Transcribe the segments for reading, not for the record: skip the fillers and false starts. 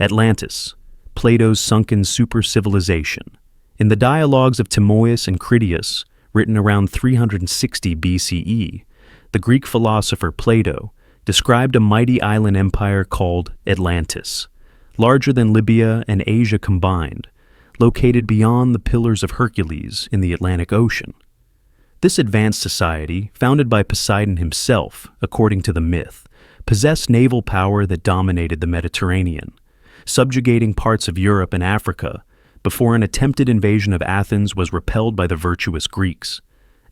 Atlantis, Plato's sunken super-civilization. In the dialogues of Timaeus and Critias, written around 360 BCE, the Greek philosopher Plato described a mighty island empire called Atlantis, larger than Libya and Asia combined, located beyond the Pillars of Hercules in the Atlantic Ocean. This advanced society, founded by Poseidon himself, according to the myth, possessed naval power that dominated the Mediterranean, subjugating parts of Europe and Africa before an attempted invasion of Athens was repelled by the virtuous Greeks.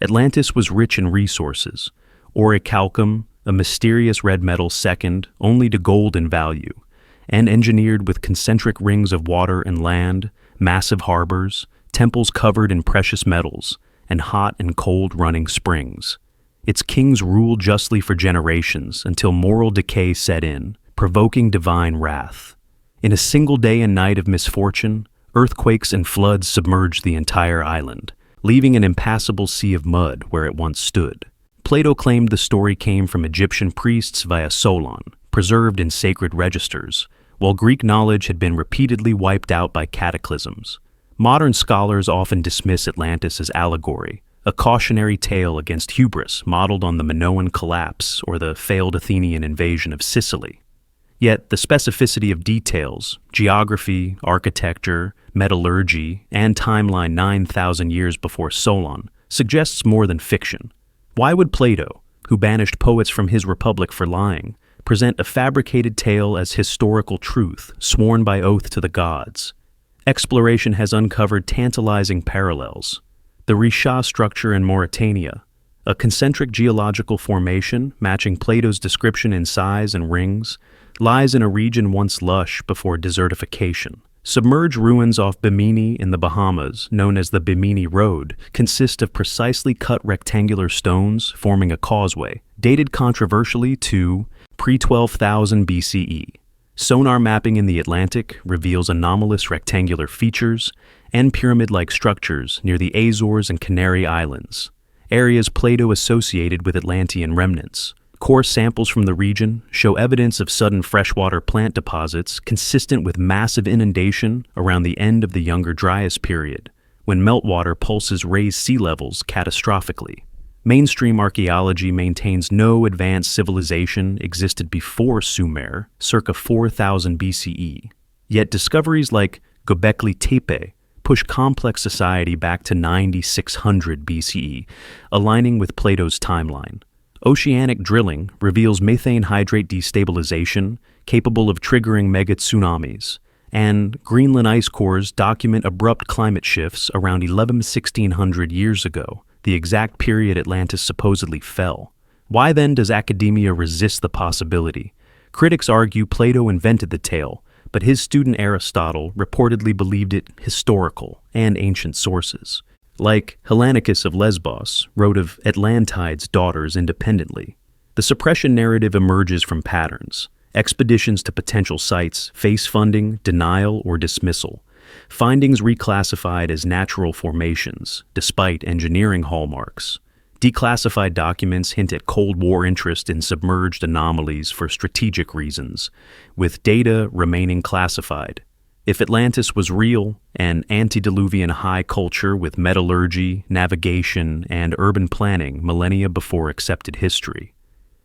Atlantis was rich in resources: orichalcum, a mysterious red metal second only to gold in value, and engineered with concentric rings of water and land, massive harbors, temples covered in precious metals, and hot and cold running springs. Its kings ruled justly for generations until moral decay set in, provoking divine wrath. In a single day and night of misfortune, earthquakes and floods submerged the entire island, leaving an impassable sea of mud where it once stood. Plato claimed the story came from Egyptian priests via Solon, preserved in sacred registers, while Greek knowledge had been repeatedly wiped out by cataclysms. Modern scholars often dismiss Atlantis as allegory, a cautionary tale against hubris modeled on the Minoan collapse or the failed Athenian invasion of Sicily. Yet the specificity of details, geography, architecture, metallurgy, and timeline 9,000 years before Solon suggests more than fiction. Why would Plato, who banished poets from his republic for lying, present a fabricated tale as historical truth sworn by oath to the gods? Exploration has uncovered tantalizing parallels. The Risha structure in Mauritania, a concentric geological formation matching Plato's description in size and rings, lies in a region once lush before desertification. Submerged ruins off Bimini in the Bahamas, known as the Bimini Road, consist of precisely cut rectangular stones forming a causeway, dated controversially to pre-12,000 BCE. Sonar mapping in the Atlantic reveals anomalous rectangular features and pyramid-like structures near the Azores and Canary Islands, areas Plato associated with Atlantean remnants. Core samples from the region show evidence of sudden freshwater plant deposits consistent with massive inundation around the end of the Younger Dryas period, when meltwater pulses raise sea levels catastrophically. Mainstream archaeology maintains no advanced civilization existed before Sumer, circa 4000 BCE. Yet discoveries like Göbekli Tepe push complex society back to 9600 BCE, aligning with Plato's timeline. Oceanic drilling reveals methane hydrate destabilization, capable of triggering mega tsunamis, and Greenland ice cores document abrupt climate shifts around 1600 years ago, the exact period Atlantis supposedly fell. Why then does academia resist the possibility? Critics argue Plato invented the tale, but his student Aristotle reportedly believed it historical and ancient sources. Like Hellanicus of Lesbos wrote of Atlantide's daughters independently. The suppression narrative emerges from patterns. Expeditions to potential sites face funding, denial, or dismissal. Findings reclassified as natural formations, despite engineering hallmarks. Declassified documents hint at Cold War interest in submerged anomalies for strategic reasons, with data remaining classified. If Atlantis was real, an antediluvian high culture with metallurgy, navigation, and urban planning millennia before accepted history,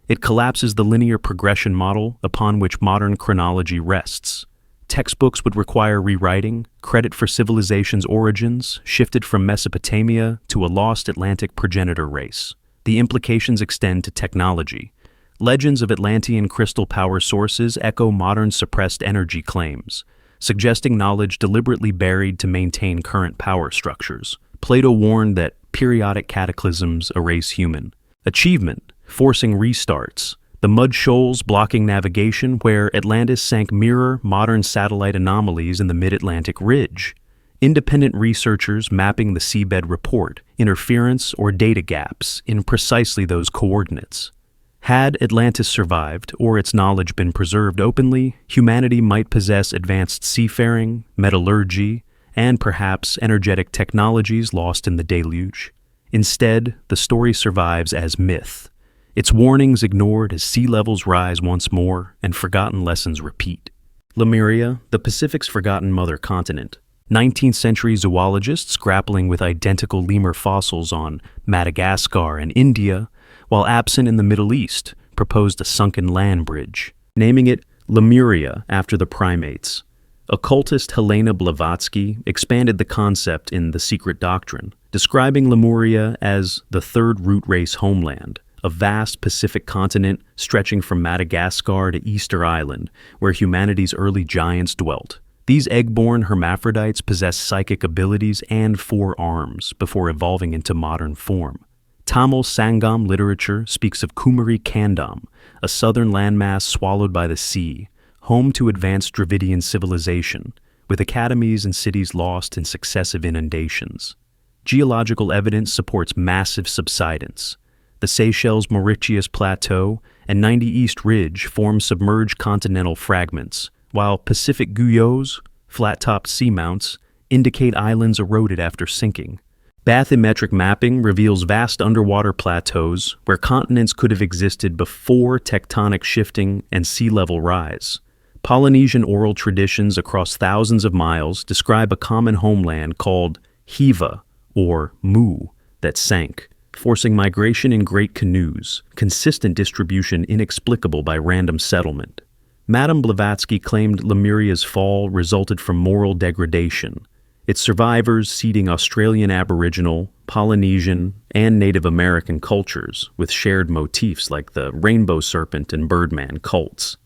it collapses the linear progression model upon which modern chronology rests. Textbooks would require rewriting, credit for civilization's origins shifted from Mesopotamia to a lost Atlantic progenitor race. The implications extend to technology. Legends of Atlantean crystal power sources echo modern suppressed energy claims, suggesting knowledge deliberately buried to maintain current power structures. Plato warned that periodic cataclysms erase human achievement, forcing restarts. The mud shoals blocking navigation where Atlantis sank mirror modern satellite anomalies in the mid-Atlantic ridge. Independent researchers mapping the seabed report interference or data gaps in precisely those coordinates. Had Atlantis survived, or its knowledge been preserved openly, humanity might possess advanced seafaring, metallurgy, and perhaps energetic technologies lost in the deluge. Instead, the story survives as myth, its warnings ignored as sea levels rise once more and forgotten lessons repeat. Lemuria, the Pacific's forgotten mother continent. 19th century zoologists grappling with identical lemur fossils on Madagascar and India, while absent in the Middle East, proposed a sunken land bridge, naming it Lemuria after the primates. Occultist Helena Blavatsky expanded the concept in The Secret Doctrine, describing Lemuria as the third root race homeland, a vast Pacific continent stretching from Madagascar to Easter Island, where humanity's early giants dwelt. These egg-born hermaphrodites possess psychic abilities and 4 arms before evolving into modern form. Tamil Sangam literature speaks of Kumari Kandam, a southern landmass swallowed by the sea, home to advanced Dravidian civilization, with academies and cities lost in successive inundations. Geological evidence supports massive subsidence. The Seychelles-Mauritius Plateau and 90 East Ridge form submerged continental fragments, while Pacific guyos, flat-topped seamounts, indicate islands eroded after sinking. Bathymetric mapping reveals vast underwater plateaus where continents could have existed before tectonic shifting and sea level rise. Polynesian oral traditions across thousands of miles describe a common homeland called Hiva, or Mu, that sank, forcing migration in great canoes, consistent distribution inexplicable by random settlement. Madame Blavatsky claimed Lemuria's fall resulted from moral degradation, its survivors seeding Australian Aboriginal, Polynesian, and Native American cultures with shared motifs like the rainbow serpent and birdman cults.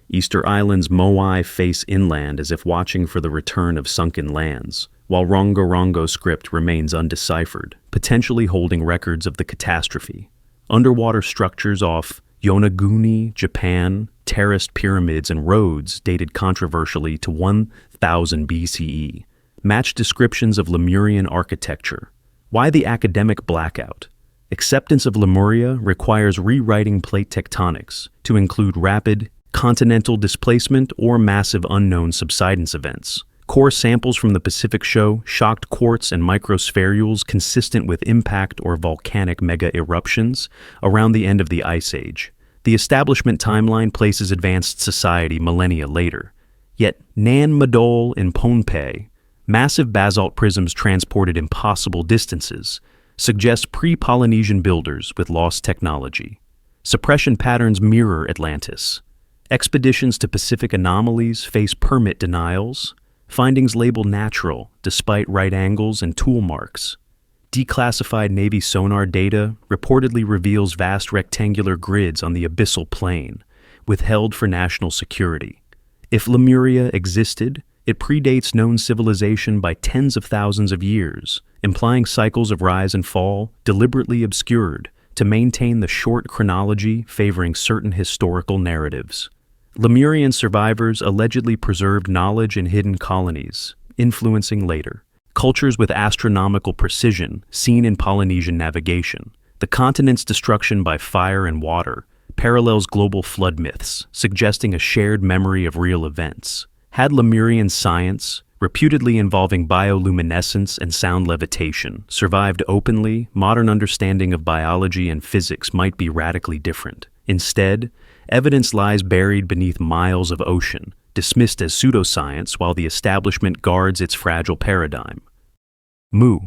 Easter Island's Moai face inland as if watching for the return of sunken lands, while Rongo-Rongo script remains undeciphered, potentially holding records of the catastrophe. Underwater structures off Yonaguni, Japan, terraced pyramids and roads dated controversially to 1000 BCE, match descriptions of Lemurian architecture. Why the academic blackout? Acceptance of Lemuria requires rewriting plate tectonics to include rapid continental displacement or massive unknown subsidence events. Core samples from the Pacific show shocked quartz and microspherules consistent with impact or volcanic mega-eruptions around the end of the Ice Age. The establishment timeline places advanced society millennia later. Yet Nan Madol in Pohnpei, massive basalt prisms transported impossible distances, suggest pre-Polynesian builders with lost technology. Suppression patterns mirror Atlantis. Expeditions to Pacific anomalies face permit denials. Findings label natural, despite right angles and tool marks. Declassified Navy sonar data reportedly reveals vast rectangular grids on the abyssal plain, withheld for national security. If Lemuria existed, it predates known civilization by tens of thousands of years, implying cycles of rise and fall deliberately obscured to maintain the short chronology favoring certain historical narratives. Lemurian survivors allegedly preserved knowledge in hidden colonies, influencing later cultures with astronomical precision seen in Polynesian navigation. The continent's destruction by fire and water parallels global flood myths, suggesting a shared memory of real events. Had Lemurian science, reputedly involving bioluminescence and sound levitation, survived openly, modern understanding of biology and physics might be radically different. Instead, evidence lies buried beneath miles of ocean, dismissed as pseudoscience while the establishment guards its fragile paradigm. Mu,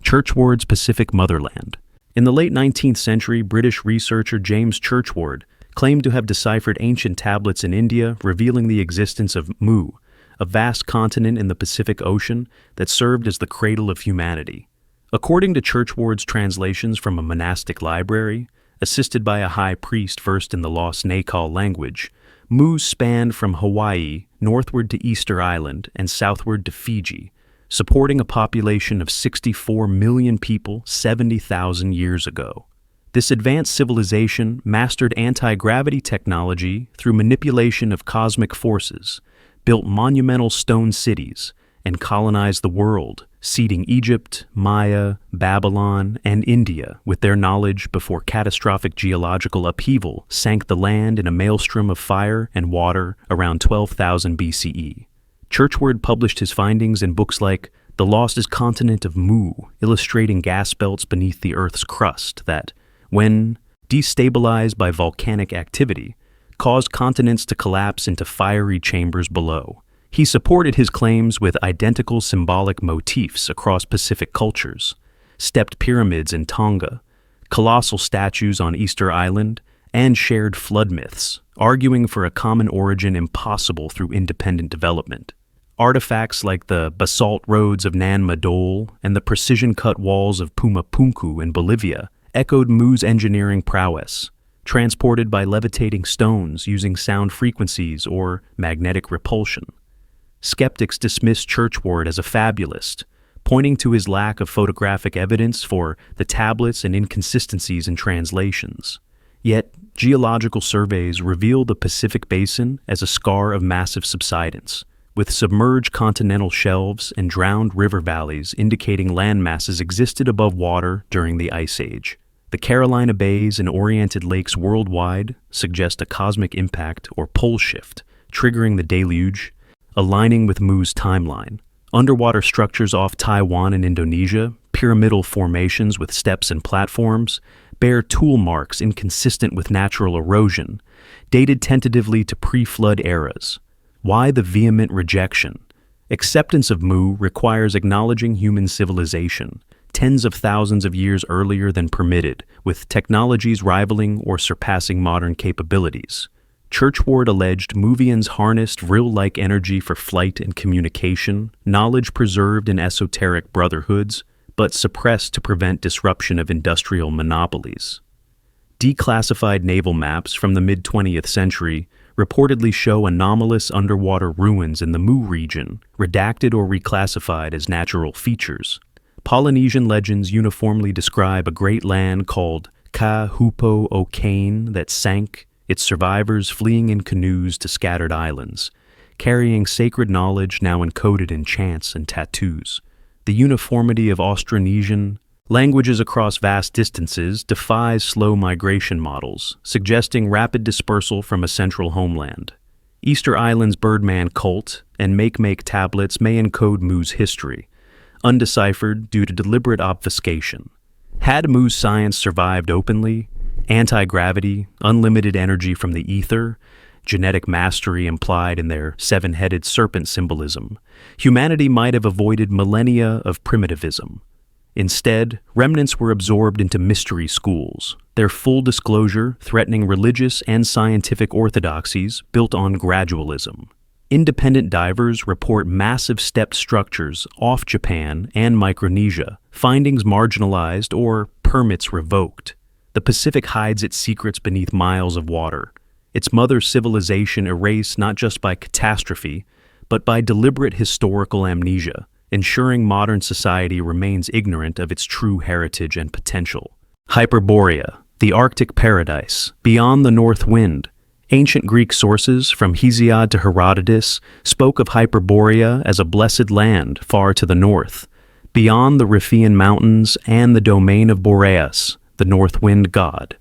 Churchward's Pacific Motherland. In the late 19th century, British researcher James Churchward claimed to have deciphered ancient tablets in India revealing the existence of Mu, a vast continent in the Pacific Ocean that served as the cradle of humanity. According to Churchward's translations from a monastic library, assisted by a high priest versed in the lost Nakal language, Mu spanned from Hawaii northward to Easter Island and southward to Fiji, supporting a population of 64 million people 70,000 years ago. This advanced civilization mastered anti-gravity technology through manipulation of cosmic forces, built monumental stone cities, and colonized the world, seeding Egypt, Maya, Babylon, and India with their knowledge before catastrophic geological upheaval sank the land in a maelstrom of fire and water around 12,000 BCE. Churchward published his findings in books like The Lost Continent of Mu, illustrating gas belts beneath the Earth's crust that, when destabilized by volcanic activity, caused continents to collapse into fiery chambers below. He supported his claims with identical symbolic motifs across Pacific cultures: stepped pyramids in Tonga, colossal statues on Easter Island, and shared flood myths, arguing for a common origin impossible through independent development. Artifacts like the basalt roads of Nan Madol and the precision-cut walls of Pumapunku in Bolivia echoed Mu's engineering prowess, transported by levitating stones using sound frequencies or magnetic repulsion. Skeptics dismissed Churchward as a fabulist, pointing to his lack of photographic evidence for the tablets and inconsistencies in translations. Yet, geological surveys reveal the Pacific Basin as a scar of massive subsidence, with submerged continental shelves and drowned river valleys indicating landmasses existed above water during the Ice Age. The Carolina Bays and oriented lakes worldwide suggest a cosmic impact or pole shift, triggering the deluge, aligning with Mu's timeline. Underwater structures off Taiwan and Indonesia, pyramidal formations with steps and platforms, bear tool marks inconsistent with natural erosion, dated tentatively to pre-flood eras. Why the vehement rejection? Acceptance of Mu requires acknowledging human civilization, tens of thousands of years earlier than permitted, with technologies rivaling or surpassing modern capabilities. Churchward alleged Muvians harnessed vril-like energy for flight and communication, knowledge preserved in esoteric brotherhoods, but suppressed to prevent disruption of industrial monopolies. Declassified naval maps from the mid-20th century reportedly show anomalous underwater ruins in the Mu region, redacted or reclassified as natural features. Polynesian legends uniformly describe a great land called Ka Hupo o Kane that sank, its survivors fleeing in canoes to scattered islands, carrying sacred knowledge now encoded in chants and tattoos. The uniformity of Austronesian languages across vast distances defies slow migration models, suggesting rapid dispersal from a central homeland. Easter Island's Birdman cult and Make tablets may encode Mu's history, undeciphered due to deliberate obfuscation. Had Mu's science survived openly, anti-gravity, unlimited energy from the ether, genetic mastery implied in their seven-headed serpent symbolism, humanity might have avoided millennia of primitivism. Instead, remnants were absorbed into mystery schools, their full disclosure threatening religious and scientific orthodoxies built on gradualism. Independent divers report massive stepped structures off Japan and Micronesia, findings marginalized or permits revoked. The Pacific hides its secrets beneath miles of water, its mother civilization erased not just by catastrophe, but by deliberate historical amnesia, ensuring modern society remains ignorant of its true heritage and potential. Hyperborea, the Arctic paradise, beyond the north wind. Ancient Greek sources, from Hesiod to Herodotus, spoke of Hyperborea as a blessed land far to the north, beyond the Riphean mountains and the domain of Boreas, the north wind god.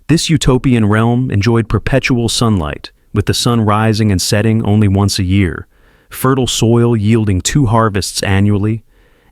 This utopian realm enjoyed perpetual sunlight, with the sun rising and setting only once a year, fertile soil yielding 2 harvests annually,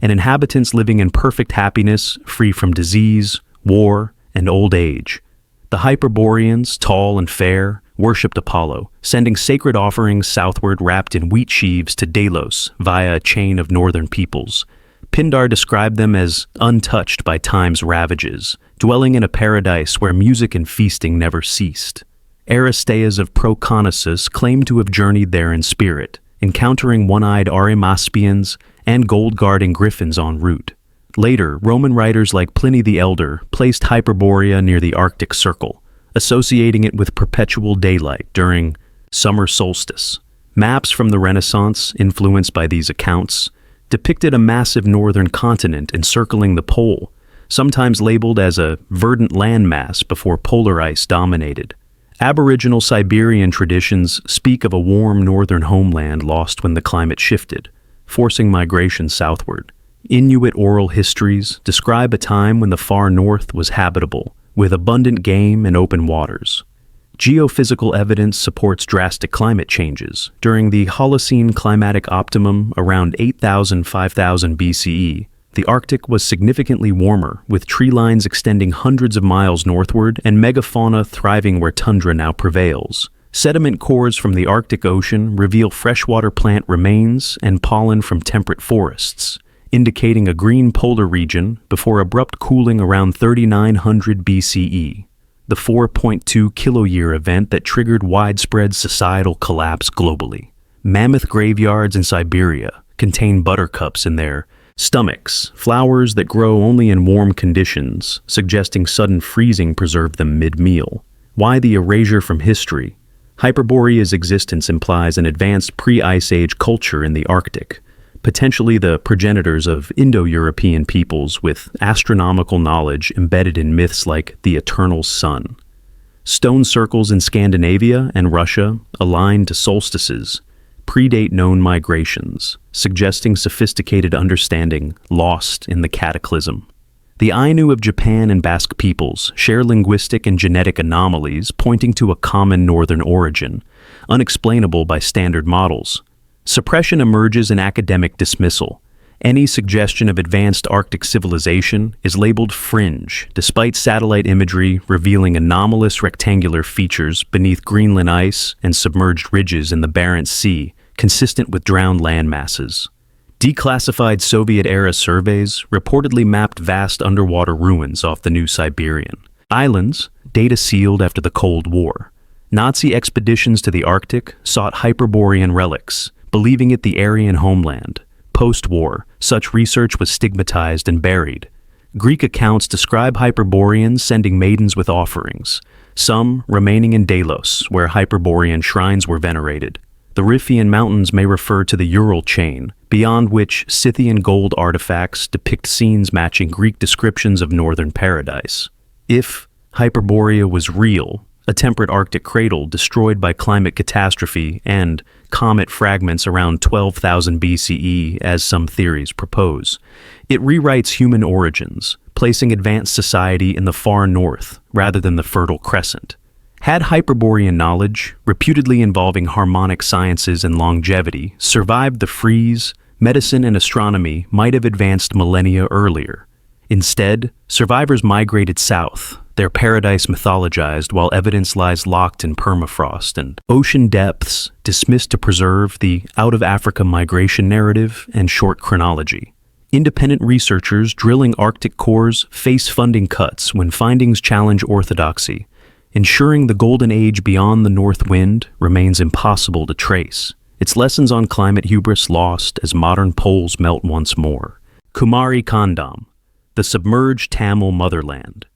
and inhabitants living in perfect happiness, free from disease, war, and old age. The Hyperboreans, tall and fair, worshipped Apollo, sending sacred offerings southward wrapped in wheat sheaves to Delos via a chain of northern peoples. Pindar described them as untouched by time's ravages, dwelling in a paradise where music and feasting never ceased. Aristeas of Proconnesus claimed to have journeyed there in spirit, encountering one-eyed Arimaspians and gold-guarding griffins en route. Later, Roman writers like Pliny the Elder placed Hyperborea near the Arctic Circle, associating it with perpetual daylight during summer solstice. Maps from the Renaissance, influenced by these accounts, depicted a massive northern continent encircling the pole, sometimes labeled as a verdant landmass before polar ice dominated. Aboriginal Siberian traditions speak of a warm northern homeland lost when the climate shifted, forcing migration southward. Inuit oral histories describe a time when the far north was habitable, with abundant game and open waters. Geophysical evidence supports drastic climate changes. During the Holocene climatic optimum around 8,000–5,000 BCE, the Arctic was significantly warmer, with tree lines extending hundreds of miles northward and megafauna thriving where tundra now prevails. Sediment cores from the Arctic Ocean reveal freshwater plant remains and pollen from temperate forests, indicating a green polar region before abrupt cooling around 3900 BCE, the 4.2 kiloyear event that triggered widespread societal collapse globally. Mammoth graveyards in Siberia contain buttercups in their stomachs, flowers that grow only in warm conditions, suggesting sudden freezing preserved them mid-meal. Why the erasure from history? Hyperborea's existence implies an advanced pre-Ice Age culture in the Arctic, potentially the progenitors of Indo-European peoples with astronomical knowledge embedded in myths like the eternal sun. Stone circles in Scandinavia and Russia, aligned to solstices, predate known migrations, suggesting sophisticated understanding lost in the cataclysm. The Ainu of Japan and Basque peoples share linguistic and genetic anomalies pointing to a common northern origin, unexplainable by standard models. Suppression emerges in academic dismissal. Any suggestion of advanced Arctic civilization is labeled fringe, despite satellite imagery revealing anomalous rectangular features beneath Greenland ice and submerged ridges in the Barents Sea, consistent with drowned land masses. Declassified Soviet-era surveys reportedly mapped vast underwater ruins off the New Siberian islands, data sealed after the Cold War. Nazi expeditions to the Arctic sought Hyperborean relics, believing it the Aryan homeland. Post-war, such research was stigmatized and buried. Greek accounts describe Hyperboreans sending maidens with offerings, some remaining in Delos, where Hyperborean shrines were venerated. The Riphean Mountains may refer to the Ural chain, beyond which Scythian gold artifacts depict scenes matching Greek descriptions of northern paradise. If Hyperborea was real, a temperate Arctic cradle destroyed by climate catastrophe and comet fragments around 12,000 BCE, as some theories propose, it rewrites human origins, placing advanced society in the far north rather than the Fertile Crescent. Had Hyperborean knowledge, reputedly involving harmonic sciences and longevity, survived the freeze, medicine and astronomy might have advanced millennia earlier. Instead, survivors migrated south, their paradise mythologized while evidence lies locked in permafrost and ocean depths, dismissed to preserve the out-of-Africa migration narrative and short chronology. Independent researchers drilling Arctic cores face funding cuts when findings challenge orthodoxy, ensuring the golden age beyond the north wind remains impossible to trace. Its lessons on climate hubris lost as modern poles melt once more. Kumari Kandam, the submerged Tamil motherland.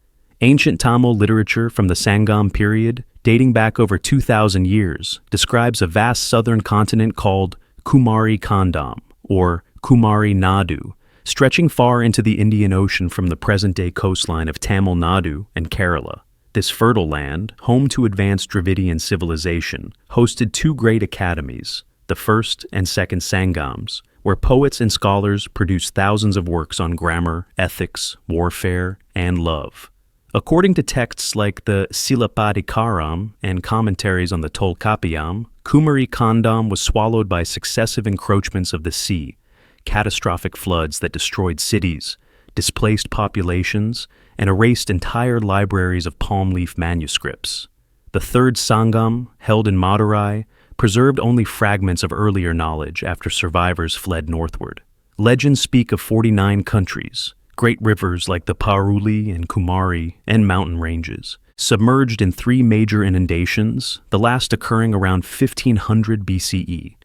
Ancient Tamil literature from the Sangam period, dating back over 2,000 years, describes a vast southern continent called Kumari Kandam, or Kumari Nadu, stretching far into the Indian Ocean from the present-day coastline of Tamil Nadu and Kerala. This fertile land, home to advanced Dravidian civilization, hosted two great academies, the first and second Sangams, where poets and scholars produced thousands of works on grammar, ethics, warfare, and love. According to texts like the Silapadikaram and commentaries on the Tolkapiyam, Kumari Kandam was swallowed by successive encroachments of the sea, catastrophic floods that destroyed cities, displaced populations, and erased entire libraries of palm leaf manuscripts. The third Sangam, held in Madurai, preserved only fragments of earlier knowledge after survivors fled northward. Legends speak of 49 countries, great rivers like the Paruli and Kumari, and mountain ranges, submerged in three major inundations, the last occurring around 1500 BCE.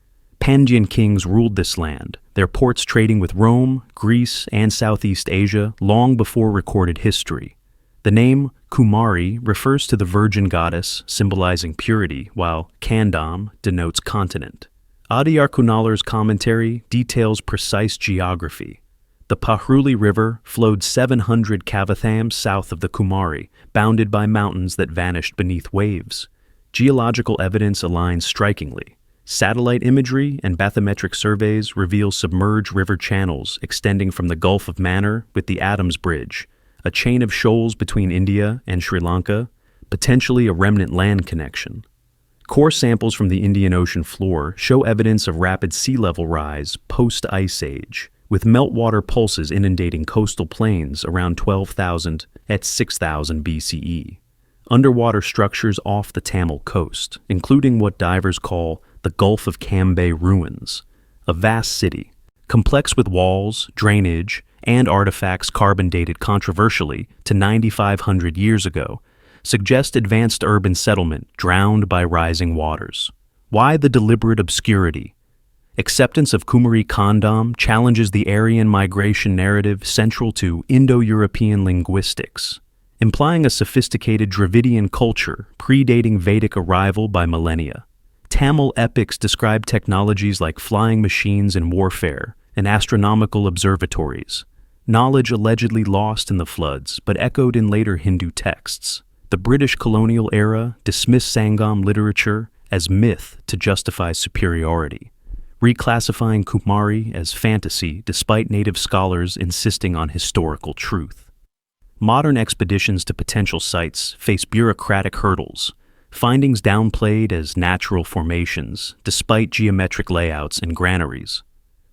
Pandyan kings ruled this land, their ports trading with Rome, Greece, and Southeast Asia long before recorded history. The name Kumari refers to the virgin goddess, symbolizing purity, while Kandam denotes continent. Adiyar Kunalar's commentary details precise geography. The Pahruli River flowed 700 kavathams south of the Kumari, bounded by mountains that vanished beneath waves. Geological evidence aligns strikingly. Satellite imagery and bathymetric surveys reveal submerged river channels extending from the Gulf of Mannar with the Adams Bridge, a chain of shoals between India and Sri Lanka, potentially a remnant land connection. Core samples from the Indian Ocean floor show evidence of rapid sea level rise post-Ice Age, with meltwater pulses inundating coastal plains around 12,000 at 6,000 BCE. underwater structures off the Tamil coast, including what divers call the Gulf of Cambay ruins, a vast city, complex with walls, drainage, and artifacts carbon-dated controversially to 9,500 years ago, suggest advanced urban settlement drowned by rising waters. Why the deliberate obscurity? Acceptance of Kumari Kandam challenges the Aryan migration narrative central to Indo-European linguistics, implying a sophisticated Dravidian culture predating Vedic arrival by millennia. Tamil epics describe technologies like flying machines in warfare and astronomical observatories, knowledge allegedly lost in the floods but echoed in later Hindu texts. The British colonial era dismissed Sangam literature as myth to justify superiority, reclassifying Kumari as fantasy despite native scholars insisting on historical truth. Modern expeditions to potential sites face bureaucratic hurdles, findings downplayed as natural formations despite geometric layouts and granaries.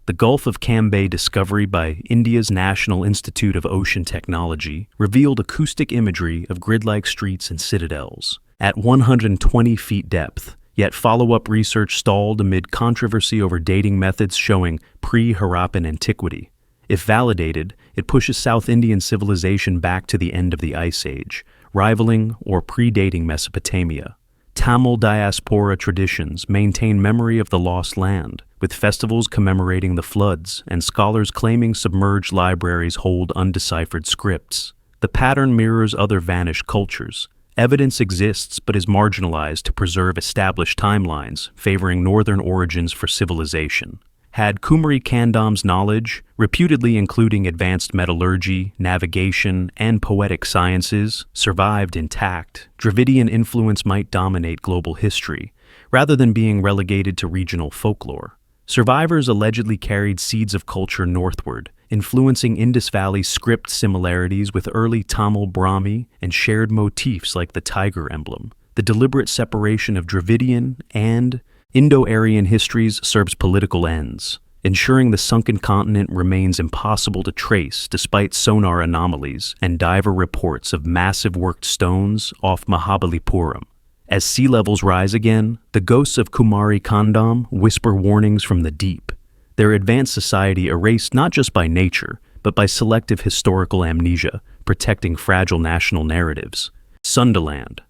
The Gulf of Cambay discovery by India's National Institute of Ocean Technology revealed acoustic imagery of grid-like streets and citadels at 120 feet depth, yet follow-up research stalled amid controversy over dating methods showing pre-Harappan antiquity. If validated, it pushes South Indian civilization back to the end of the Ice Age, rivaling or predating Mesopotamia. Tamil diaspora traditions maintain memory of the lost land, with festivals commemorating the floods and scholars claiming submerged libraries hold undeciphered scripts. The pattern mirrors other vanished cultures. Evidence exists but is marginalized to preserve established timelines, favoring northern origins for civilization. Had Kumari Kandam's knowledge, reputedly including advanced metallurgy, navigation, and poetic sciences, survived intact, Dravidian influence might dominate global history, rather than being relegated to regional folklore. Survivors allegedly carried seeds of culture northward, influencing Indus Valley script similarities with early Tamil Brahmi and shared motifs like the tiger emblem. The deliberate separation of Dravidian and Indo-Aryan histories serves political ends, ensuring the sunken continent remains impossible to trace despite sonar anomalies and diver reports of massive worked stones off Mahabalipuram. As sea levels rise again, the ghosts of Kumari Kandam whisper warnings from the deep, their advanced society erased not just by nature, but by selective historical amnesia, protecting fragile national narratives. Sundaland,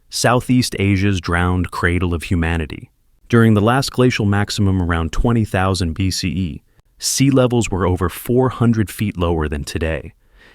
Southeast Asia's drowned cradle of humanity. During the last glacial maximum around 20,000 BCE, sea levels were over 400 feet lower than today,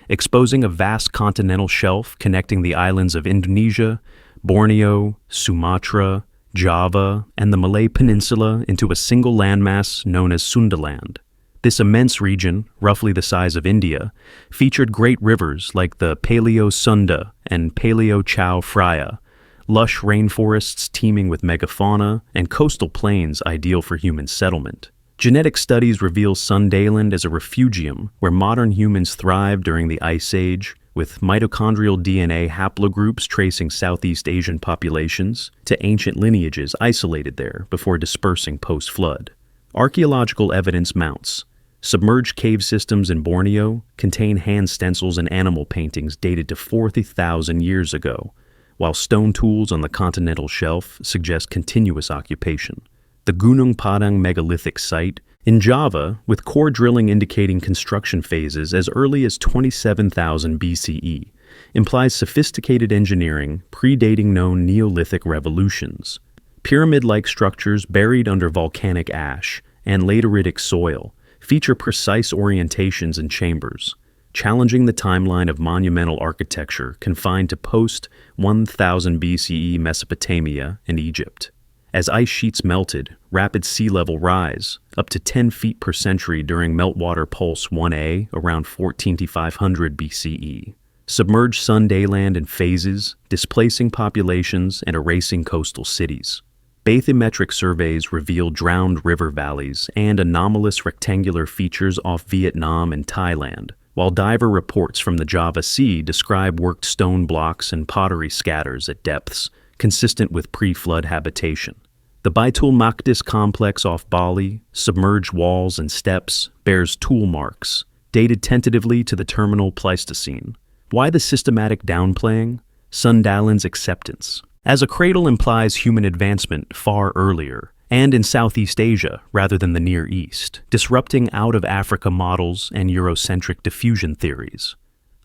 exposing a vast continental shelf connecting the islands of Indonesia, Borneo, Sumatra, Java, and the Malay Peninsula into a single landmass known as Sundaland. This immense region, roughly the size of India, featured great rivers like the Paleo Sunda and Paleo Chao Phraya, lush rainforests teeming with megafauna, and coastal plains ideal for human settlement. Genetic studies reveal Sundaland as a refugium where modern humans thrived during the Ice Age, with mitochondrial DNA haplogroups tracing Southeast Asian populations to ancient lineages isolated there before dispersing post-flood. Archaeological evidence mounts. Submerged cave systems in Borneo contain hand stencils and animal paintings dated to 40,000 years ago, while stone tools on the continental shelf suggest continuous occupation. The Gunung Padang megalithic site in Java, with core drilling indicating construction phases as early as 27,000 BCE, implies sophisticated engineering predating known Neolithic revolutions. Pyramid-like structures buried under volcanic ash and lateritic soil feature precise orientations and chambers, challenging the timeline of monumental architecture confined to post-1000 BCE Mesopotamia and Egypt. As ice sheets melted, rapid sea level rise, up to 10 feet per century during meltwater pulse 1A around 14,500 BCE. Submerged Sundaland in phases, displacing populations and erasing coastal cities. Bathymetric surveys reveal drowned river valleys and anomalous rectangular features off Vietnam and Thailand, while diver reports from the Java Sea describe worked stone blocks and pottery scatters at depths consistent with pre-flood habitation. The Baitul Maqdis complex off Bali, submerged walls and steps, bears tool marks, dated tentatively to the terminal Pleistocene. Why the systematic downplaying? Sundaland's acceptance. As a cradle implies human advancement far earlier, and in Southeast Asia rather than the Near East, disrupting out-of-Africa models and Eurocentric diffusion theories.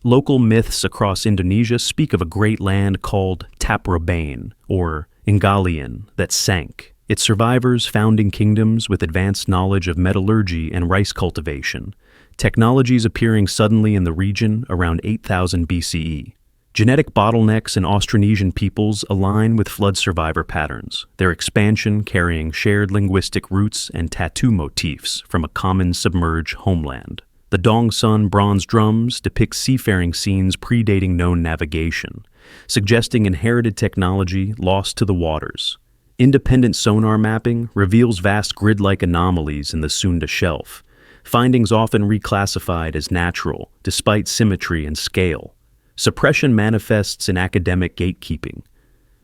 Local myths across Indonesia speak of a great land called Taprobane, or Inggalian, that sank, its survivors founding kingdoms with advanced knowledge of metallurgy and rice cultivation, technologies appearing suddenly in the region around 8000 BCE. Genetic bottlenecks in Austronesian peoples align with flood survivor patterns, their expansion carrying shared linguistic roots and tattoo motifs from a common submerged homeland. The Dongsun bronze drums depict seafaring scenes predating known navigation, suggesting inherited technology lost to the waters. Independent sonar mapping reveals vast grid-like anomalies in the Sunda Shelf, findings often reclassified as natural, despite symmetry and scale. Suppression manifests in academic gatekeeping,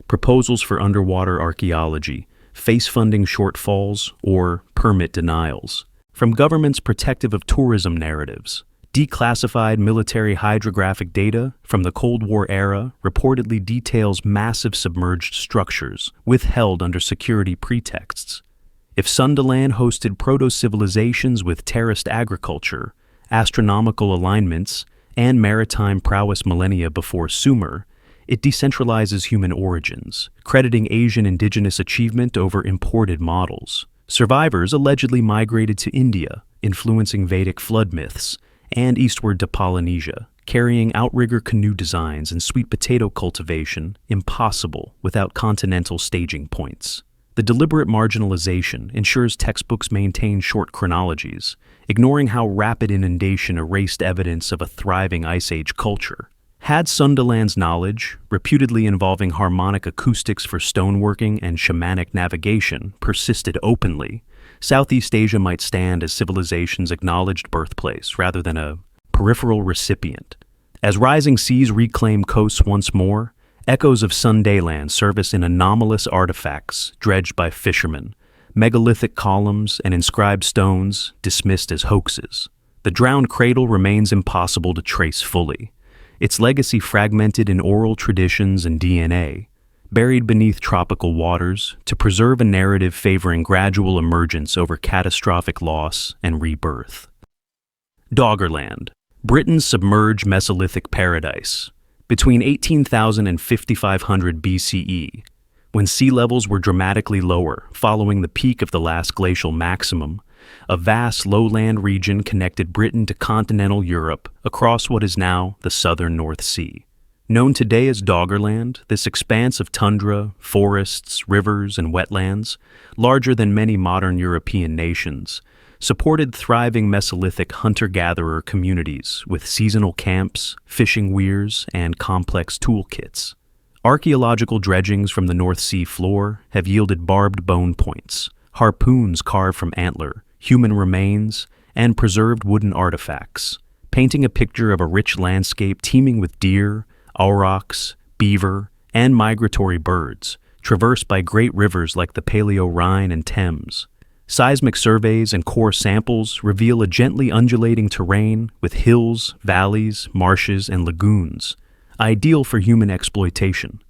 proposals for underwater archaeology, face-funding shortfalls, or permit denials. From governments protective of tourism narratives, declassified military hydrographic data from the Cold War era reportedly details massive submerged structures withheld under security pretexts. If Sundaland hosted proto-civilizations with terraced agriculture, astronomical alignments, and maritime prowess millennia before Sumer, it decentralizes human origins, crediting Asian indigenous achievement over imported models. Survivors allegedly migrated to India, influencing Vedic flood myths, and eastward to Polynesia, carrying outrigger canoe designs and sweet potato cultivation impossible without continental staging points. The deliberate marginalization ensures textbooks maintain short chronologies, ignoring how rapid inundation erased evidence of a thriving Ice Age culture. Had Sundaland's knowledge, reputedly involving harmonic acoustics for stoneworking and shamanic navigation, persisted openly, Southeast Asia might stand as civilization's acknowledged birthplace rather than a peripheral recipient. As rising seas reclaim coasts once more, echoes of Sundaland surface in anomalous artifacts dredged by fishermen, megalithic columns and inscribed stones dismissed as hoaxes. The drowned cradle remains impossible to trace fully, its legacy fragmented in oral traditions and DNA, buried beneath tropical waters to preserve a narrative favoring gradual emergence over catastrophic loss and rebirth. Doggerland, Britain's submerged Mesolithic paradise. Between 18,000 and 5,500 BCE, when sea levels were dramatically lower following the peak of the last glacial maximum, a vast lowland region connected Britain to continental Europe across what is now the southern North Sea. Known today as Doggerland, this expanse of tundra, forests, rivers, and wetlands, larger than many modern European nations, supported thriving Mesolithic hunter-gatherer communities with seasonal camps, fishing weirs, and complex toolkits. Archaeological dredgings from the North Sea floor have yielded barbed bone points, harpoons carved from antler, human remains, and preserved wooden artifacts, painting a picture of a rich landscape teeming with deer, aurochs, beaver, and migratory birds, traversed by great rivers like the Paleo-Rhine and Thames. Seismic surveys and core samples reveal a gently undulating terrain with hills, valleys, marshes, and lagoons, ideal for human exploitation.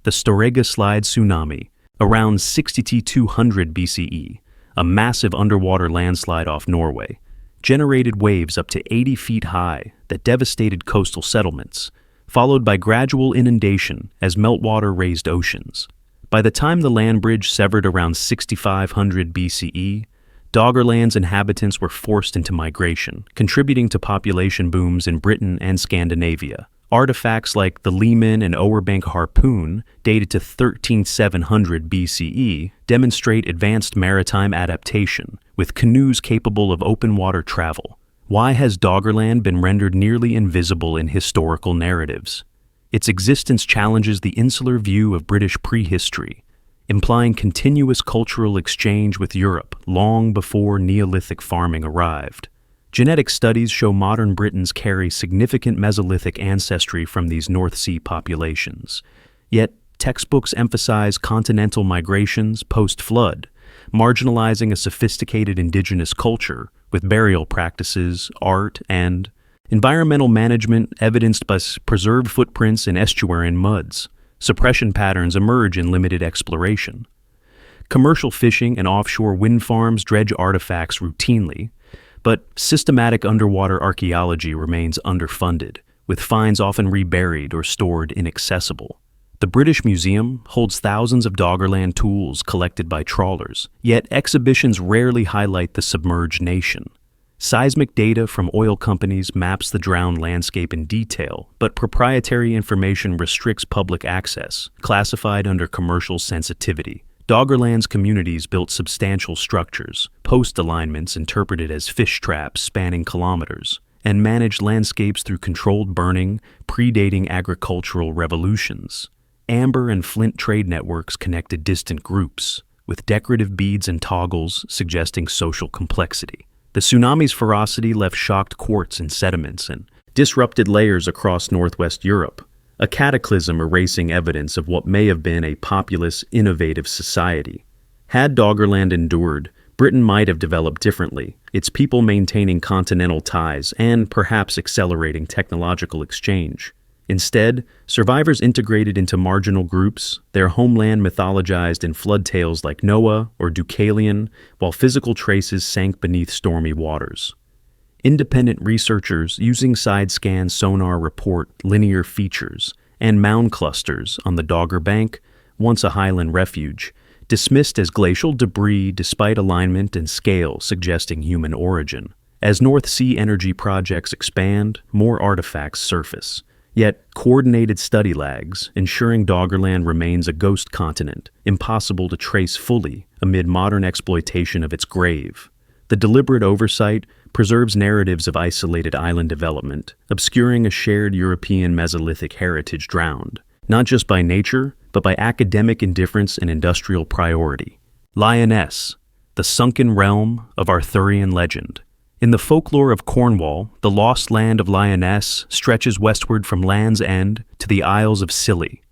The Storegga Slide tsunami, around 6200 BCE, a massive underwater landslide off Norway, generated waves up to 80 feet high that devastated coastal settlements, followed by gradual inundation as meltwater raised oceans. By the time the land bridge severed around 6500 BCE, Doggerland's inhabitants were forced into migration, contributing to population booms in Britain and Scandinavia. Artifacts like the Lehman and Auerbank harpoon, dated to 13700 BCE, demonstrate advanced maritime adaptation, with canoes capable of open water travel. Why has Doggerland been rendered nearly invisible in historical narratives? Its existence challenges the insular view of British prehistory, implying continuous cultural exchange with Europe long before Neolithic farming arrived. Genetic studies show modern Britons carry significant Mesolithic ancestry from these North Sea populations. Yet, textbooks emphasize continental migrations post-flood, marginalizing a sophisticated indigenous culture with burial practices, art, and Environmental management evidenced by preserved footprints in estuarine muds. Suppression patterns emerge in limited exploration. Commercial fishing and offshore wind farms dredge artifacts routinely, but systematic underwater archaeology remains underfunded, with finds often reburied or stored inaccessible. The British Museum holds thousands of Doggerland tools collected by trawlers, yet exhibitions rarely highlight the submerged nation. Seismic data from oil companies maps the drowned landscape in detail, but proprietary information restricts public access, classified under commercial sensitivity. Doggerland's communities built substantial structures, post alignments interpreted as fish traps spanning kilometers, and managed landscapes through controlled burning, predating agricultural revolutions. Amber and flint trade networks connected distant groups, with decorative beads and toggles suggesting social complexity. The tsunami's ferocity left shocked quartz and sediments and disrupted layers across northwest Europe, a cataclysm erasing evidence of what may have been a populous, innovative society. Had Doggerland endured, Britain might have developed differently, its people maintaining continental ties and perhaps accelerating technological exchange. Instead, survivors integrated into marginal groups, their homeland mythologized in flood tales like Noah or Deucalion, while physical traces sank beneath stormy waters. Independent researchers using side-scan sonar report linear features and mound clusters on the Dogger Bank, once a highland refuge, dismissed as glacial debris despite alignment and scale suggesting human origin. As North Sea energy projects expand, more artifacts surface. Yet, coordinated study lags, ensuring Doggerland remains a ghost continent, impossible to trace fully amid modern exploitation of its grave. The deliberate oversight preserves narratives of isolated island development, obscuring a shared European Mesolithic heritage drowned, not just by nature, but by academic indifference and industrial priority. Lyonesse, the sunken realm of Arthurian legend. In the folklore of Cornwall, the lost land of Lyonesse stretches westward from Land's End to the Isles of Scilly,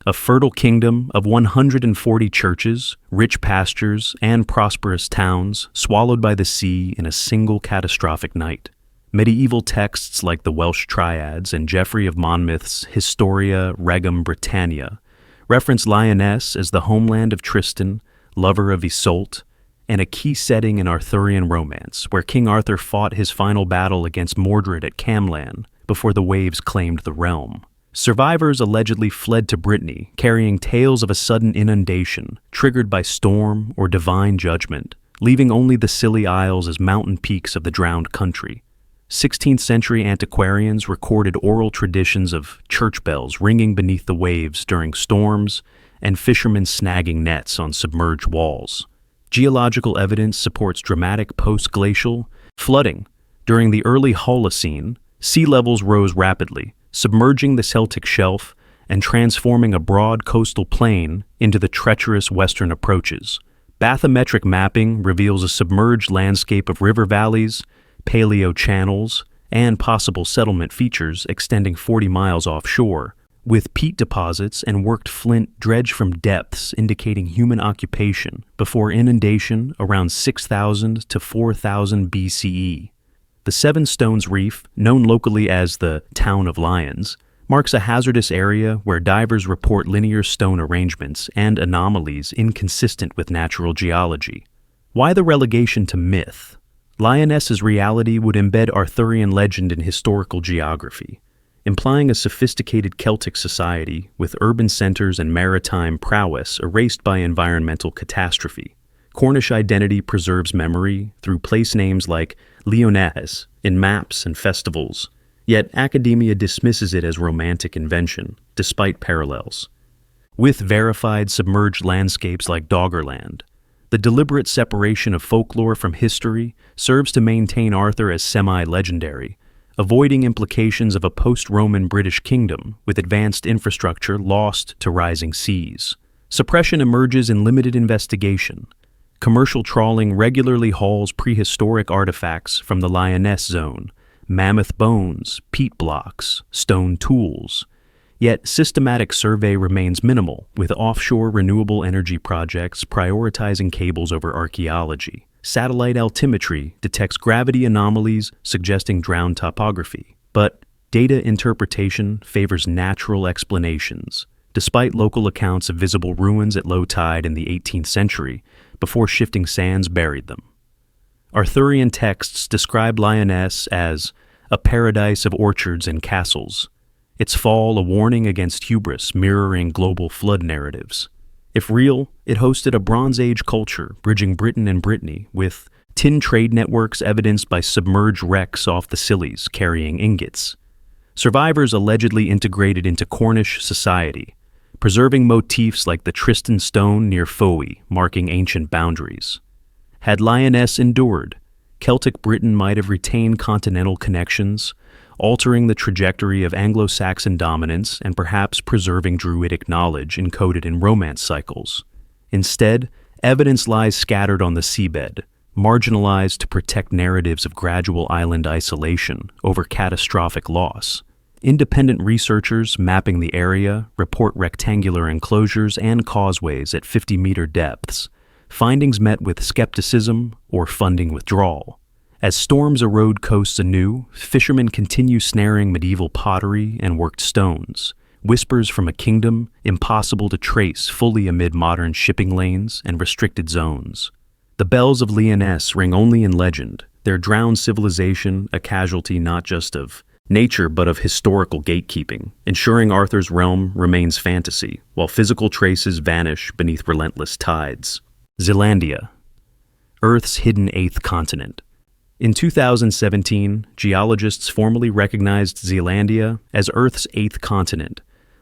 a fertile kingdom of 140 churches, rich pastures, and prosperous towns swallowed by the sea in a single catastrophic night. Medieval texts like the Welsh Triads and Geoffrey of Monmouth's Historia Regum Britannia reference Lyonesse as the homeland of Tristan, lover of Isolde, and a key setting in Arthurian romance, where King Arthur fought his final battle against Mordred at Camlan before the waves claimed the realm. Survivors allegedly fled to Brittany, carrying tales of a sudden inundation triggered by storm or divine judgment, leaving only the Scilly Isles as mountain peaks of the drowned country. 16th century antiquarians recorded oral traditions of church bells ringing beneath the waves during storms and fishermen snagging nets on submerged walls. Geological evidence supports dramatic post-glacial flooding. During the early Holocene, sea levels rose rapidly, submerging the Celtic shelf and transforming a broad coastal plain into the treacherous western approaches. Bathymetric mapping reveals a submerged landscape of river valleys, paleo channels, and possible settlement features extending 40 miles offshore, with peat deposits and worked flint dredged from depths indicating human occupation before inundation around 6,000 to 4,000 BCE. The Seven Stones Reef, known locally as the Town of Lions, marks a hazardous area where divers report linear stone arrangements and anomalies inconsistent with natural geology. Why the relegation to myth? Lyonesse's reality would embed Arthurian legend in historical geography, implying a sophisticated Celtic society with urban centers and maritime prowess erased by environmental catastrophe. Cornish identity preserves memory through place names like Lyonesse in maps and festivals, yet academia dismisses it as romantic invention, despite parallels. With verified submerged landscapes like Doggerland, the deliberate separation of folklore from history serves to maintain Arthur as semi-legendary, avoiding implications of a post-Roman British kingdom with advanced infrastructure lost to rising seas. Suppression emerges in limited investigation. Commercial trawling regularly hauls prehistoric artifacts from the Lyonesse zone, mammoth bones, peat blocks, stone tools. Yet systematic survey remains minimal, with offshore renewable energy projects prioritizing cables over archaeology. Satellite altimetry detects gravity anomalies suggesting drowned topography. But data interpretation favors natural explanations, despite local accounts of visible ruins at low tide in the 18th century before shifting sands buried them. Arthurian texts describe Lyonesse as a paradise of orchards and castles, its fall a warning against hubris mirroring global flood narratives. If real, it hosted a Bronze Age culture bridging Britain and Brittany, with tin trade networks evidenced by submerged wrecks off the Scillies carrying ingots. Survivors allegedly integrated into Cornish society, preserving motifs like the Tristan stone near Fowey, marking ancient boundaries. Had Lyonesse endured, Celtic Britain might have retained continental connections, altering the trajectory of Anglo-Saxon dominance and perhaps preserving Druidic knowledge encoded in romance cycles. Instead, evidence lies scattered on the seabed, marginalized to protect narratives of gradual island isolation over catastrophic loss. Independent researchers mapping the area report rectangular enclosures and causeways at 50-meter depths, findings met with skepticism or funding withdrawal. As storms erode coasts anew, fishermen continue snaring medieval pottery and worked stones, whispers from a kingdom impossible to trace fully amid modern shipping lanes and restricted zones. The bells of Lyonesse ring only in legend, their drowned civilization a casualty not just of nature but of historical gatekeeping, ensuring Arthur's realm remains fantasy, while physical traces vanish beneath relentless tides. Zealandia, Earth's hidden eighth continent. In 2017, geologists formally recognized Zealandia as Earth's eighth continent,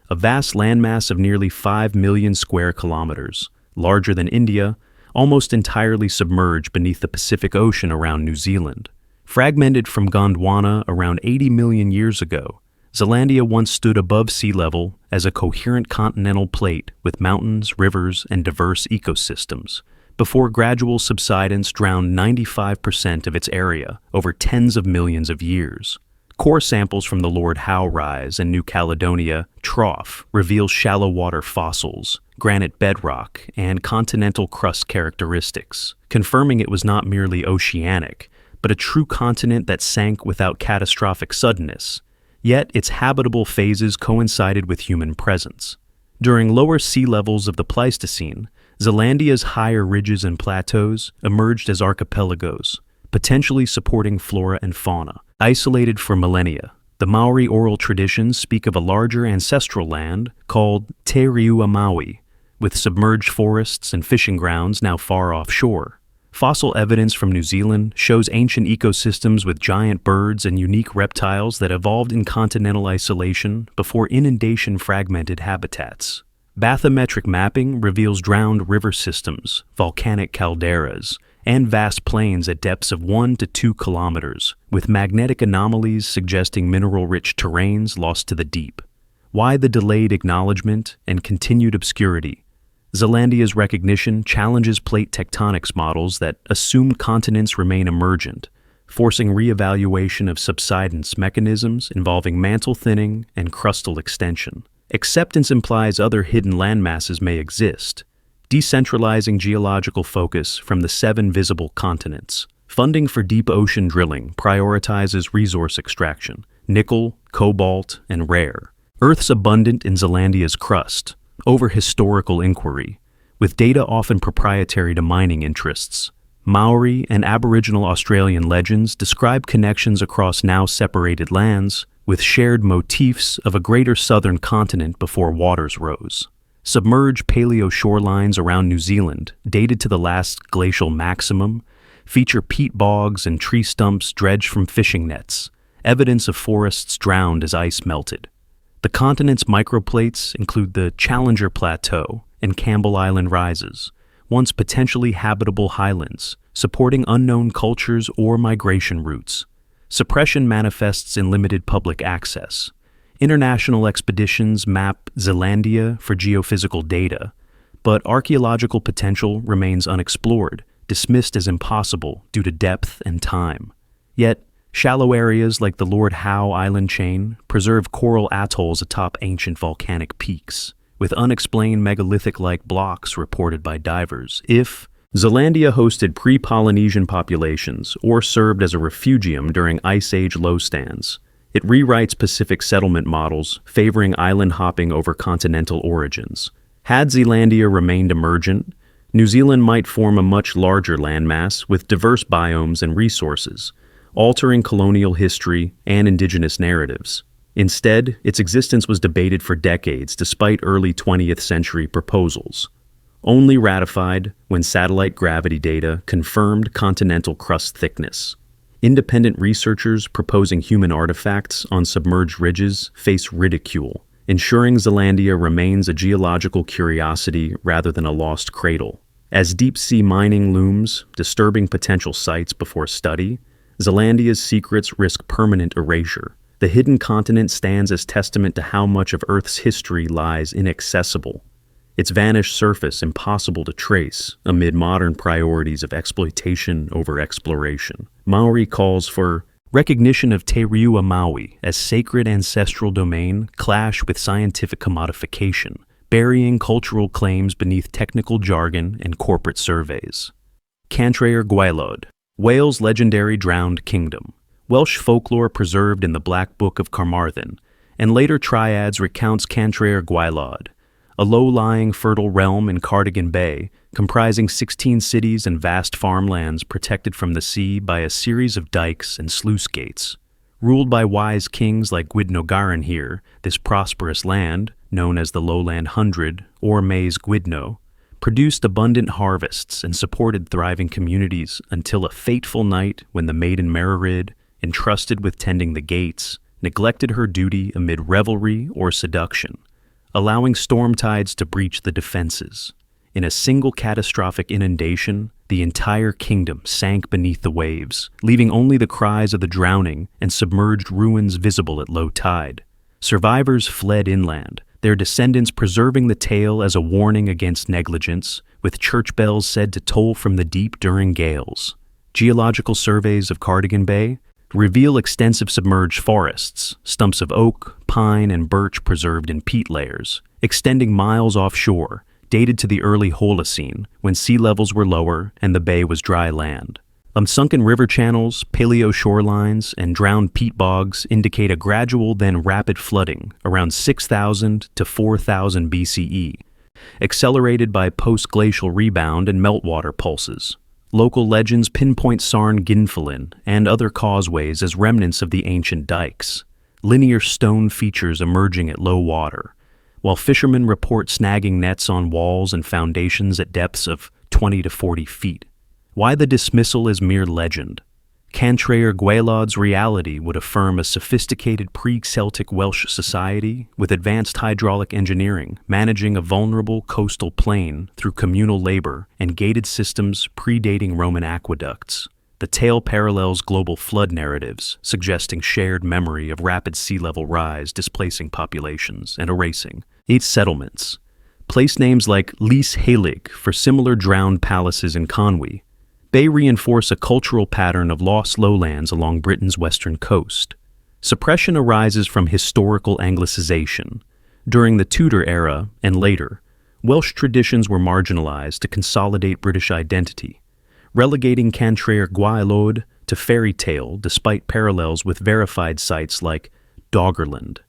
a vast landmass of nearly 5 million square kilometers, larger than India, almost entirely submerged beneath the Pacific Ocean around New Zealand. Fragmented from Gondwana around 80 million years ago, Zealandia once stood above sea level as a coherent continental plate with mountains, rivers, and diverse ecosystems, before gradual subsidence drowned 95% of its area over tens of millions of years. Core samples from the Lord Howe Rise and New Caledonia Trough reveal shallow water fossils, granite bedrock, and continental crust characteristics, confirming it was not merely oceanic, but a true continent that sank without catastrophic suddenness. Yet its habitable phases coincided with human presence. During lower sea levels of the Pleistocene, Zealandia's higher ridges and plateaus emerged as archipelagos, potentially supporting flora and fauna. Isolated for millennia, the Maori oral traditions speak of a larger ancestral land called Te Riua Maui, with submerged forests and fishing grounds now far offshore. Fossil evidence from New Zealand shows ancient ecosystems with giant birds and unique reptiles that evolved in continental isolation before inundation fragmented habitats. Bathymetric mapping reveals drowned river systems, volcanic calderas, and vast plains at depths of 1 to 2 kilometers, with magnetic anomalies suggesting mineral-rich terrains lost to the deep. Why the delayed acknowledgement and continued obscurity? Zealandia's recognition challenges plate tectonics models that assume continents remain emergent, forcing re-evaluation of subsidence mechanisms involving mantle thinning and crustal extension. Acceptance implies other hidden landmasses may exist, decentralizing geological focus from the 7 visible continents. Funding for deep ocean drilling prioritizes resource extraction, nickel, cobalt, and rare. Earth's abundant in Zealandia's crust, over historical inquiry, with data often proprietary to mining interests. Maori and Aboriginal Australian legends describe connections across now separated lands, with shared motifs of a greater southern continent before waters rose. Submerged paleo shorelines around New Zealand, dated to the last glacial maximum, feature peat bogs and tree stumps dredged from fishing nets, evidence of forests drowned as ice melted. The continent's microplates include the Challenger Plateau and Campbell Island rises, once potentially habitable highlands, supporting unknown cultures or migration routes. Suppression manifests in limited public access. International expeditions map Zealandia for geophysical data, but archaeological potential remains unexplored, dismissed as impossible due to depth and time. Yet, shallow areas like the Lord Howe Island chain preserve coral atolls atop ancient volcanic peaks, with unexplained megalithic-like blocks reported by divers. If Zealandia hosted pre-Polynesian populations or served as a refugium during Ice Age low stands, It rewrites Pacific settlement models, favoring island hopping over continental origins. Had Zealandia remained emergent, New Zealand might form a much larger landmass with diverse biomes and resources, altering colonial history and indigenous narratives. Instead, its existence was debated for decades despite early 20th century proposals, only ratified when satellite gravity data confirmed continental crust thickness. Independent researchers proposing human artifacts on submerged ridges face ridicule, ensuring Zealandia remains a geological curiosity rather than a lost cradle. As deep-sea mining looms, disturbing potential sites before study, Zealandia's secrets risk permanent erasure. The hidden continent stands as testament to how much of Earth's history lies inaccessible, its vanished surface impossible to trace amid modern priorities of exploitation over exploration. Maori calls for recognition of Te Reua Maui as sacred ancestral domain clash with scientific commodification, burying cultural claims beneath technical jargon and corporate surveys. Cantre'r Gwaelod, Wales' legendary drowned kingdom. Welsh folklore preserved in the Black Book of Carmarthen, and later triads recounts Cantre'r Gwaelod, a low-lying fertile realm in Cardigan Bay, comprising 16 cities and vast farmlands protected from the sea by a series of dikes and sluice gates. Ruled by wise kings like Gwydnogaran here, this prosperous land, known as the Lowland Hundred or Maize Gwydno, produced abundant harvests and supported thriving communities until a fateful night when the maiden Mererid, entrusted with tending the gates, neglected her duty amid revelry or seduction, allowing storm tides to breach the defenses. In a single catastrophic inundation, the entire kingdom sank beneath the waves, leaving only the cries of the drowning and submerged ruins visible at low tide. Survivors fled inland, their descendants preserving the tale as a warning against negligence, with church bells said to toll from the deep during gales. Geological surveys of Cardigan Bay reveal extensive submerged forests, stumps of oak, pine, and birch preserved in peat layers, extending miles offshore, dated to the early Holocene, when sea levels were lower and the bay was dry land. Sunken river channels, paleo shorelines, and drowned peat bogs indicate a gradual then rapid flooding around 6,000 to 4,000 BCE, accelerated by post-glacial rebound and meltwater pulses. Local legends pinpoint Sarn Ginfalin and other causeways as remnants of the ancient dikes, linear stone features emerging at low water, while fishermen report snagging nets on walls and foundations at depths of 20 to 40 feet. Why the dismissal is mere legend? Cantre'r Gwaelod's reality would affirm a sophisticated pre-Celtic Welsh society with advanced hydraulic engineering, managing a vulnerable coastal plain through communal labor and gated systems predating Roman aqueducts. The tale parallels global flood narratives, suggesting shared memory of rapid sea level rise displacing populations and erasing its settlements. Place names like Lys Haelig for similar drowned palaces in Conwy Bay reinforce a cultural pattern of lost lowlands along Britain's western coast. Suppression arises from historical Anglicization. During the Tudor era and later, Welsh traditions were marginalized to consolidate British identity, relegating Cantre'r Gwaelod to fairy tale despite parallels with verified sites like Doggerland.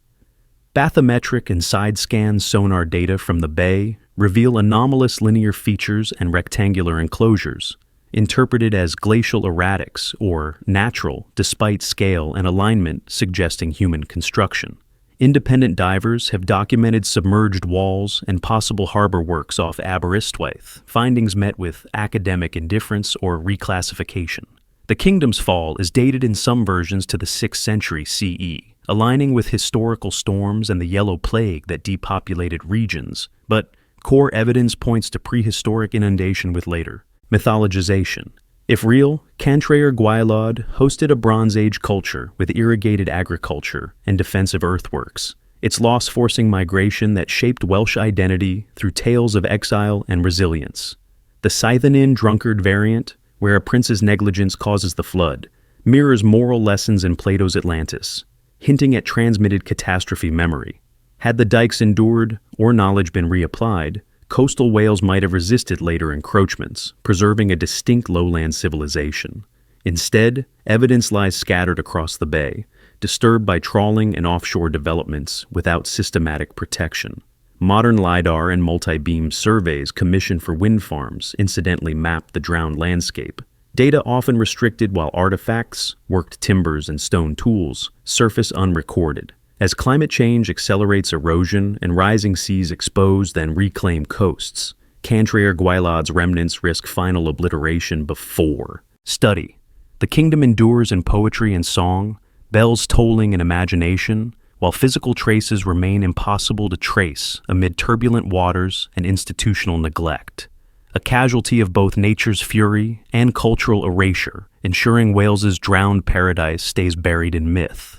Bathymetric and side-scan sonar data from the bay reveal anomalous linear features and rectangular enclosures, interpreted as glacial erratics or natural despite scale and alignment suggesting human construction. Independent divers have documented submerged walls and possible harbor works off Aberystwyth, findings met with academic indifference or reclassification. The kingdom's fall is dated in some versions to the 6th century CE, aligning with historical storms and the Yellow Plague that depopulated regions, but core evidence points to prehistoric inundation with later mythologization. If real, Cantre'r Gwaelod hosted a Bronze Age culture with irrigated agriculture and defensive earthworks, its loss forcing migration that shaped Welsh identity through tales of exile and resilience. The Scythian drunkard variant, where a prince's negligence causes the flood, mirrors moral lessons in Plato's Atlantis, hinting at transmitted catastrophe memory. Had the dikes endured or knowledge been reapplied, coastal Wales might have resisted later encroachments, preserving a distinct lowland civilization. Instead, evidence lies scattered across the bay, disturbed by trawling and offshore developments without systematic protection. Modern LiDAR and multi-beam surveys commissioned for wind farms incidentally map the drowned landscape. Data often restricted while artifacts, worked timbers, and stone tools surface unrecorded. As climate change accelerates erosion and rising seas expose then reclaim coasts, Cantre'r Gwaelod's remnants risk final obliteration before. Study. The kingdom endures in poetry and song, bells tolling in imagination, while physical traces remain impossible to trace amid turbulent waters and institutional neglect. A casualty of both nature's fury and cultural erasure, ensuring Wales's drowned paradise stays buried in myth.